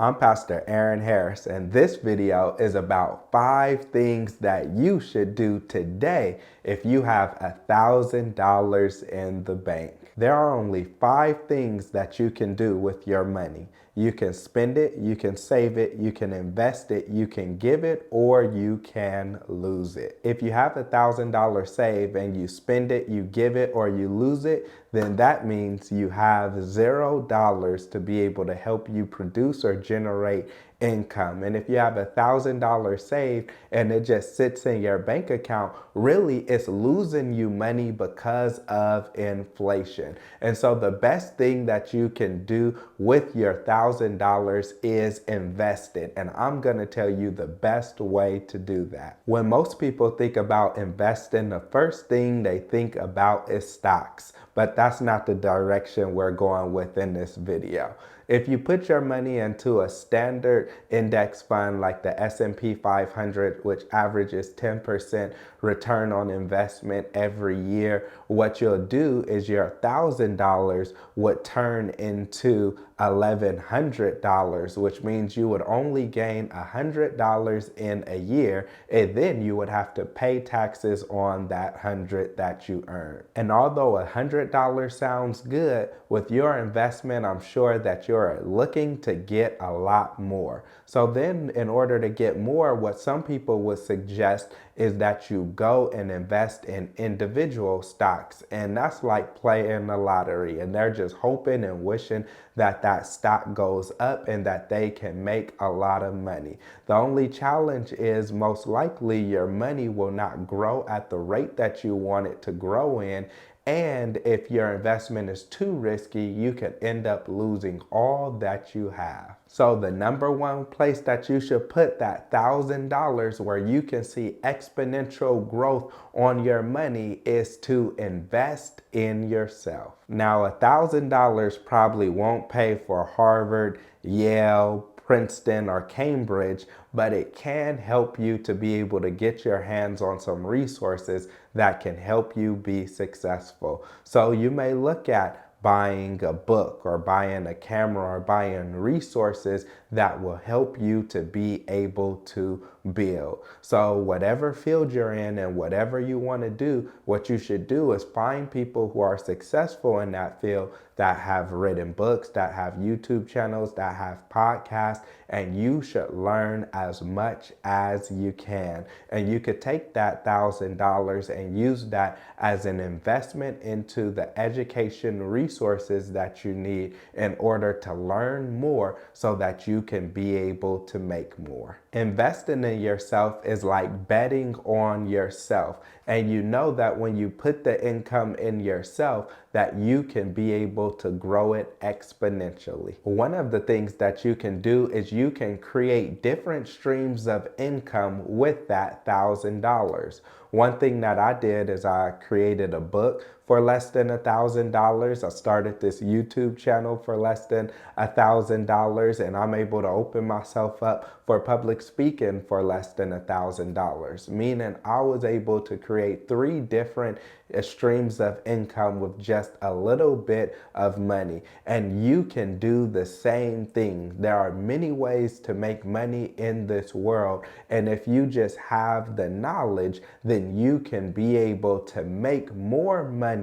I'm Pastor Aaron Harris, and this video is about 5 things that you should do today if you have $1,000 in the bank. There are only 5 things that you can do with your money. You can spend it, you can save it, you can invest it, you can give it, or you can lose it. If you have $1,000 saved and you spend it, you give it, or you lose it, then that means you have $0 to be able to help you produce or generate income. And if you have $1,000 saved and it just sits in your bank account, really it's losing you money because of inflation. And so the best thing that you can do with your $1,000 is invest it. And I'm going to tell you the best way to do that. When most people think about investing, the first thing they think about is stocks. But that's not the direction we're going with in this video. If you put your money into a standard index fund like the S&P 500, which averages 10% return on investment every year, what you'll do is your $1,000 would turn into $1,100, which means you would only gain $100 in a year, and then you would have to pay taxes on that $100 that you earn. And although $100 sounds good, with your investment, I'm sure that you're looking to get a lot more. So then in order to get more, what some people would suggest is that you go and invest in individual stocks. And that's like playing the lottery. And they're just hoping and wishing that that stock goes up and that they can make a lot of money. The only challenge is most likely your money will not grow at the rate that you want it to grow in. And if your investment is too risky, you could end up losing all that you have. So the number one place that you should put that $1,000 where you can see exponential growth on your money is to invest in yourself. Now, $1,000 probably won't pay for Harvard, Yale, Princeton, or Cambridge, but it can help you to be able to get your hands on some resources that can help you be successful. So you may look at buying a book or buying a camera or buying resources that will help you to be able to build. So whatever field you're in and whatever you want to do, what you should do is find people who are successful in that field, that have written books, that have YouTube channels, that have podcasts, and you should learn as much as you can. And you could take that $1,000 and use that as an investment into the education resources that you need in order to learn more so that you can be able to make more. Investing in yourself is like betting on yourself. And you know that when you put the income in yourself, that you can be able to grow it exponentially. One of the things that you can do is you can create different streams of income with that $1,000. One thing that I did is I created a book for less than $1,000. I started this YouTube channel for less than $1,000, and I'm able to open myself up for public speaking for less than $1,000, meaning I was able to create 3 different streams of income with just a little bit of money. And you can do the same thing. There are many ways to make money in this world, and if you just have the knowledge, then you can be able to make more money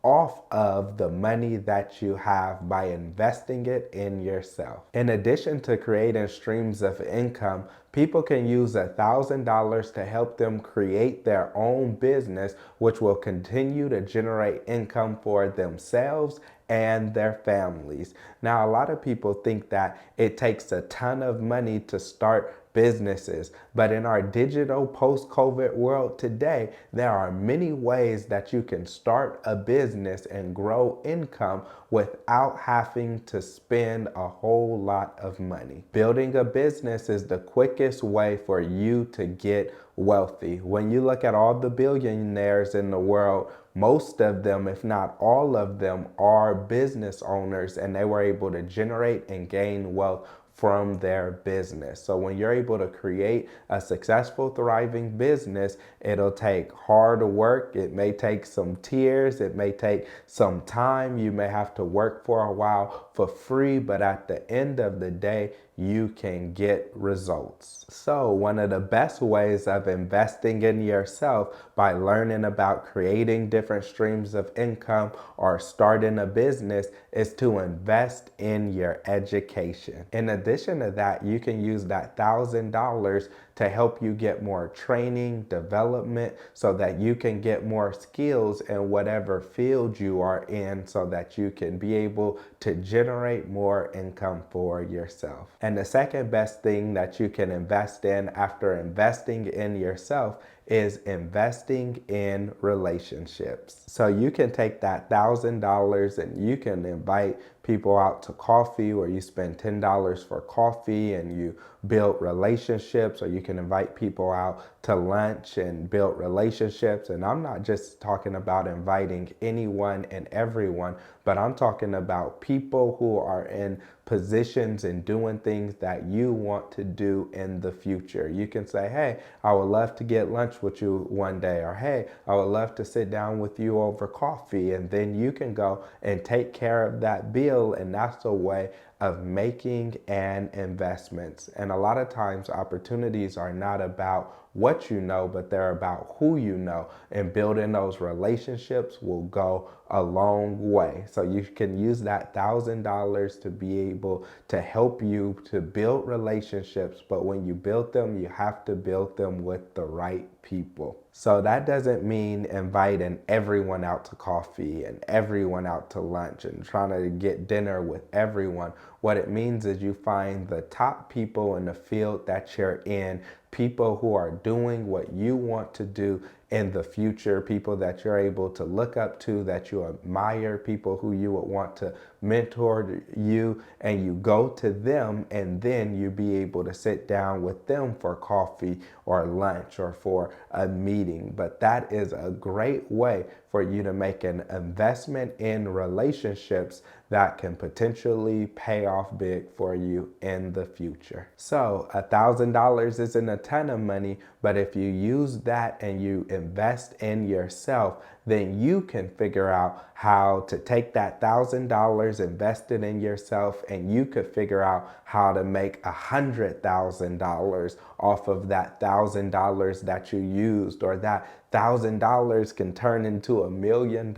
off of the money that you have by investing it in yourself. In addition to creating streams of income, people can use $1,000 to help them create their own business, which will continue to generate income for themselves and their families. Now, a lot of people think that it takes a ton of money to start businesses, but in our digital post-COVID world today, there are many ways that you can start a business and grow income without having to spend a whole lot of money. Building a business is the quickest way for you to get wealthy. When you look at all the billionaires in the world, most of them, if not all of them, are business owners, and they were able to generate and gain wealth from their business. So when you're able to create a successful, thriving business, it'll take hard work. It may take some tears. It may take some time. You may have to work for a while for free, but at the end of the day, you can get results. So one of the best ways of investing in yourself by learning about creating different streams of income or starting a business is to invest in your education. In addition to that, you can use that $1,000 to help you get more training, development, so that you can get more skills in whatever field you are in so that you can be able to generate more income for yourself. And the second best thing that you can invest in after investing in yourself is investing in relationships. So you can take that $1,000 and you can invite people out to coffee, or you spend $10 for coffee and you build relationships, or you can invite people out to lunch and build relationships. And I'm not just talking about inviting anyone and everyone, but I'm talking about people who are in positions and doing things that you want to do in the future. You can say, hey, I would love to get lunch with you one day, or hey, I would love to sit down with you over coffee. And then you can go and take care of that bill. And that's a way of making an investment. And a lot of times opportunities are not about what you know, but they're about who you know, and building those relationships will go a long way. So you can use that $1,000 to be able to help you to build relationships, but when you build them, you have to build them with the right people. So that doesn't mean inviting everyone out to coffee and everyone out to lunch and trying to get dinner with everyone. What it means is you find the top people in the field that you're in, people who are doing what you want to do in the future, people that you're able to look up to, that you admire, people who you would want to mentor you, and you go to them, and then you be able to sit down with them for coffee or lunch or for a meeting. But that is a great way for you to make an investment in relationships that can potentially pay off big for you in the future. So $1,000 isn't a ton of money, but if you use that and you invest in yourself, then you can figure out how to take that $1,000 invested in yourself, and you could figure out how to make $100,000 off of that $1,000 that you used, or that $1,000 can turn into $1 million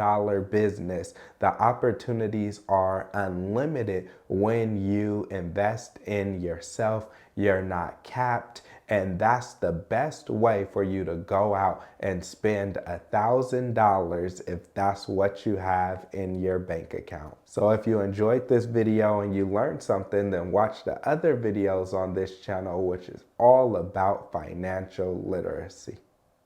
business. The opportunities are unlimited when you invest in yourself. You're not capped. And that's the best way for you to go out and spend $1,000 if that's what you have in your bank account. So if you enjoyed this video and you learned something, then watch the other videos on this channel, which is all about financial literacy.